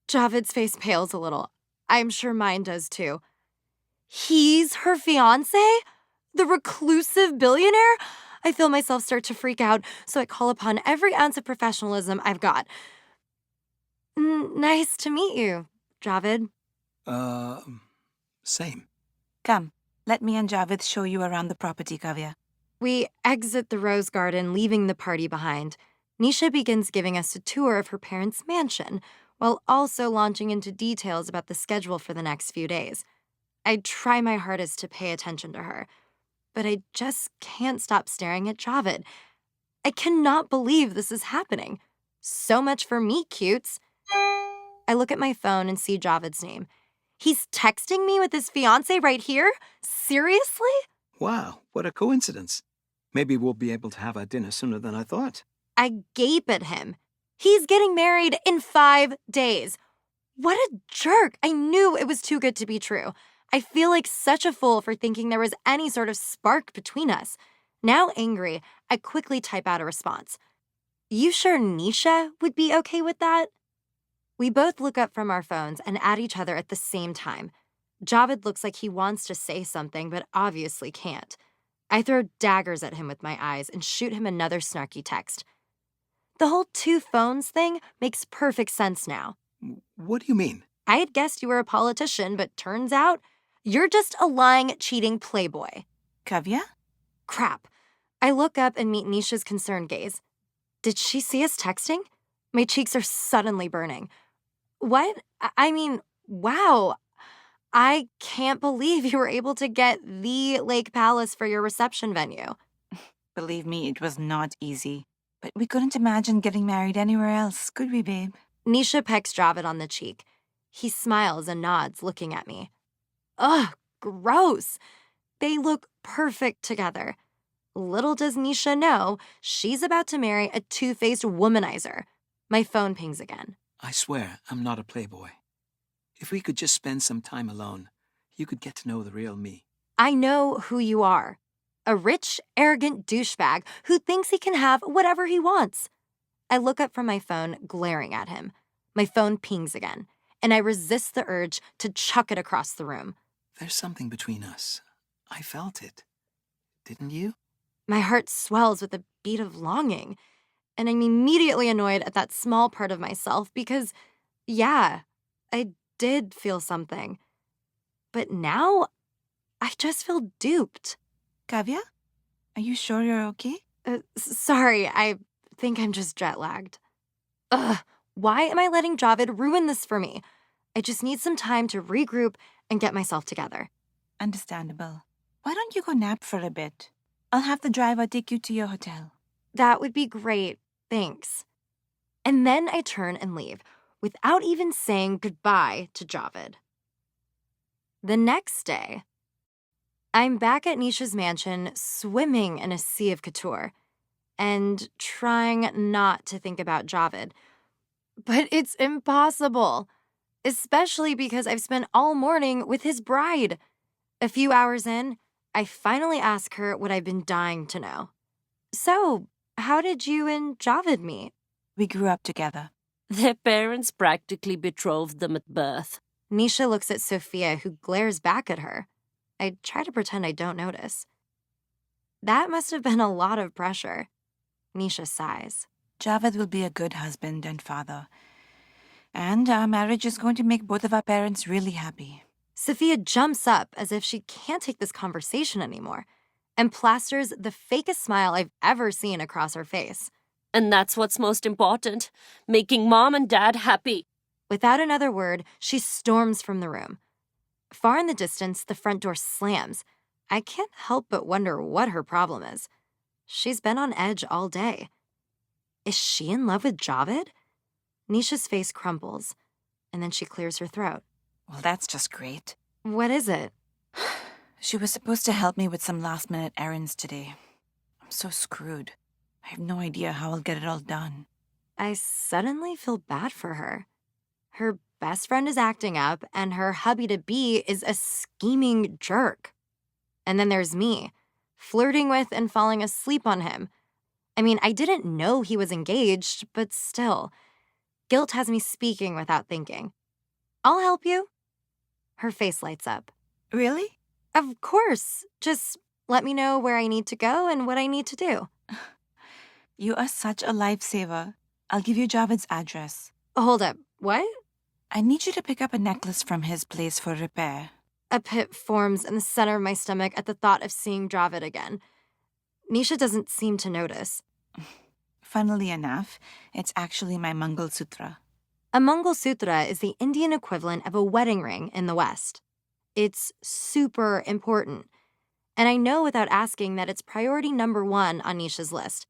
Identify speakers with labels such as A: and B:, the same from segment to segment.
A: Javed's face pales a little. I'm sure mine does too. He's her fiancé? The reclusive billionaire? I feel myself start to freak out, so I call upon every ounce of professionalism I've got. Nice to meet you, Javed.
B: Same.
C: Come, let me and Javed show you around the property, Kavya.
A: We exit the rose garden, leaving the party behind. Nisha begins giving us a tour of her parents' mansion, while also launching into details about the schedule for the next few days. I try my hardest to pay attention to her, but I just can't stop staring at Javed. I cannot believe this is happening. So much for me, cutes. I look at my phone and see Javed's name. He's texting me with his fiancé right here? Seriously?
B: Wow, what a coincidence. Maybe we'll be able to have our dinner sooner than I thought.
A: I gape at him. He's getting married in 5 days. What a jerk. I knew it was too good to be true. I feel like such a fool for thinking there was any sort of spark between us. Now angry, I quickly type out a response. You sure Nisha would be okay with that? We both look up from our phones and at each other at the same time. Javed looks like he wants to say something, but obviously can't. I throw daggers at him with my eyes and shoot him another snarky text. The whole 2 phones thing makes perfect sense now.
B: What do you mean?
A: I had guessed you were a politician, but turns out you're just a lying, cheating playboy.
C: Kavya?
A: Crap. I look up and meet Nisha's concerned gaze. Did she see us texting? My cheeks are suddenly burning. What? I mean, wow. I can't believe you were able to get the Lake Palace for your reception venue.
C: Believe me, it was not easy. But we couldn't imagine getting married anywhere else, could we, babe?
A: Nisha pecks Javed on the cheek. He smiles and nods, looking at me. Ugh, gross. They look perfect together. Little does Nisha know, she's about to marry a two-faced womanizer. My phone pings again.
B: I swear, I'm not a playboy. If we could just spend some time alone, you could get to know the real me.
A: I know who you are. A rich, arrogant douchebag who thinks he can have whatever he wants. I look up from my phone, glaring at him. My phone pings again, and I resist the urge to chuck it across the room.
B: There's something between us. I felt it. Didn't you?
A: My heart swells with a beat of longing, and I'm immediately annoyed at that small part of myself because, yeah, I did feel something. But now, I just feel duped.
C: Kavya? Are you sure you're okay?
A: Sorry, I think I'm just jet-lagged. Ugh, why am I letting Javed ruin this for me? I just need some time to regroup and get myself together.
C: Understandable. Why don't you go nap for a bit? I'll have the driver take you to your hotel.
A: That would be great, thanks. And then I turn and leave, without even saying goodbye to Javed. The next day, I'm back at Nisha's mansion, swimming in a sea of couture, and trying not to think about Javed. But it's impossible, especially because I've spent all morning with his bride. A few hours in, I finally ask her what I've been dying to know. So, how did you and Javed meet?
C: We grew up together.
D: Their parents practically betrothed them at birth.
A: Nisha looks at Sophia, who glares back at her. I try to pretend I don't notice. That must have been a lot of pressure. Nisha sighs.
C: Javed will be a good husband and father. And our marriage is going to make both of our parents really happy.
A: Sophia jumps up as if she can't take this conversation anymore and plasters the fakest smile I've ever seen across her face.
D: And that's what's most important, making Mom and Dad happy.
A: Without another word, she storms from the room. Far in the distance, the front door slams. I can't help but wonder what her problem is. She's been on edge all day. Is she in love with Javed? Nisha's face crumples, and then she clears her throat.
C: Well, that's just great.
A: What is it?
C: She was supposed to help me with some last-minute errands today. I'm so screwed. I have no idea how I'll get it all done.
A: I suddenly feel bad for her. Her best friend is acting up, and her hubby-to-be is a scheming jerk. And then there's me, flirting with and falling asleep on him. I mean, I didn't know he was engaged, but still. Guilt has me speaking without thinking. I'll help you. Her face lights up.
C: Really?
A: Of course. Just let me know where I need to go and what I need to do.
C: You are such a lifesaver. I'll give you Javed's address.
A: Hold up. What?
C: I need you to pick up a necklace from his place for repair.
A: A pit forms in the center of my stomach at the thought of seeing Dravid again. Nisha doesn't seem to notice.
C: Funnily enough, it's actually my Mangal Sutra.
A: A Mangal Sutra is the Indian equivalent of a wedding ring in the West. It's super important. And I know without asking that it's priority number 1 on Nisha's list.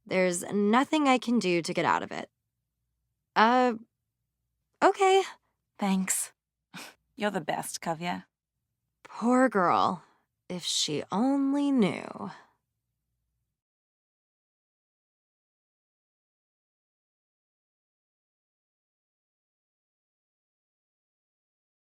A: There's nothing I can do to get out of it. Okay.
C: Thanks. You're the best, Kavya.
A: Poor girl. If she only knew.